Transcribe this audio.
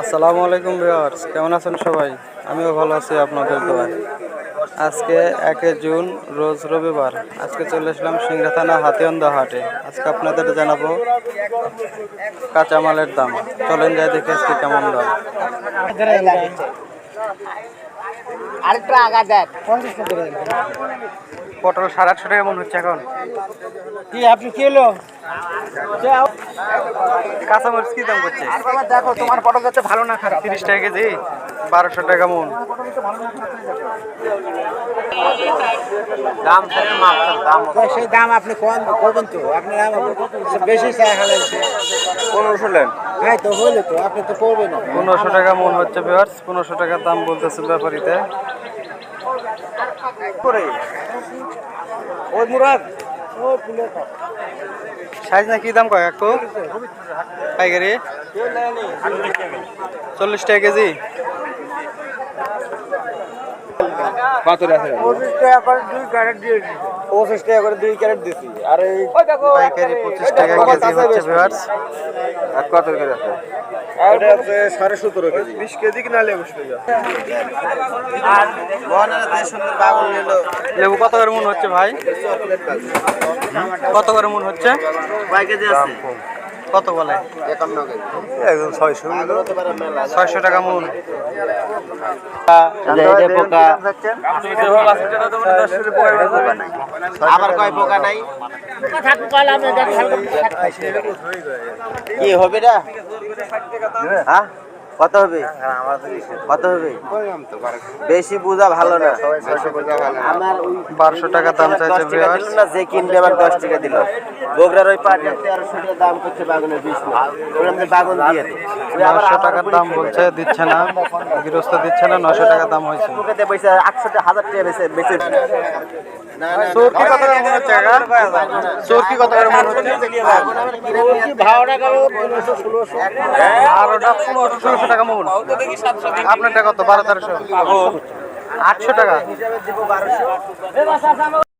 আসসালামু আলাইকুম ভিউয়ার্স, কেমন আছেন সবাই? আমিও ভালো আছি আপনাদের দোয়ায়। আজকে 1 জুন রোজ রবিবার। আজকে চলে আসলাম সিংড়া থানা হাতিয়ান্দা হাটে। আজকে আপনাদের জানাবো কাঁচামালের দাম। চলেন যাই দেখে আজকে কেমন দাম। আরেকটা আগা দেখ পটল 850 টাকা মন হচ্ছে এখন। কি আপনি কি হলো কাঁচামরিচ কি দাম করছে? দেখো তোমার পটল যাচ্ছে ভালো না খারাপ 30 টাকা কেজি, 1200 টাকা মন। দাম সেই দাম আপনি কম করবেন তো আপনি বেশি চাই হালাইছে 1500 নেন। হ্যাঁ তো হইলে তো আপনি তো করবেন না 1500 টাকা মন হচ্ছে ভিউয়ার্স। 1500 টাকা দাম বলতেছে ব্যাপারীতে। ওই মুরাদ সাইজ না কি দাম কয় একটু? পাইকারি 40 টাকা কেজি। কত আছে 25 টাকা করে 2 ক্যারেট দিয়েছি 25 টাকা করে 2 ক্যারেট দিছি আর এই পাইকারি 25 টাকা কেজি হচ্ছে ভিউয়ার্স। আর কত করে আছে এটা আছে 17.5 কেজি 20 কেজি কিনা লেবু শুয়ে আর বনের যে সুন্দর বাগুন নিল লেবু কত করে মন হচ্ছে ভাই? কত করে মন হচ্ছে? কয় কেজি আছে কত বলে? 51 কেজি একদম 600 আগে হতে পারে মেলা 600 টাকা মন। যে পোকা আবার কয় পোকা নাই কি হবে না হ্যাঁ কত হবে কত হবে বেশি বোঝা ভালো না আমার 1200 টাকা দাম চাইছে ভিউয়ার্স। না যে কিনবে আমার 10 টাকা দিল বগুড়ার ওই পাটে 1300 টাকা দাম করছে বাগুনের 20 না ওই আমাদের বাগুন দিয়ে দে 900 টাকার দাম বলছে, দিচ্ছে না, গৃহস্থ দিচ্ছে না। 900 টাকা দাম হয়েছে। পোকাতে পয়সা 800 টাকা 1000 টাকা বেচে চোরকি কত করে মন হচ্ছে কাকা? চোরকি কত করে মন হচ্ছে? ভাড়া টাকা 1500 1600 আর ওটা 1500 টাকা মন। আপনারটা কত? 1200 1300 800 টাকা। হিসাবে দিব 1200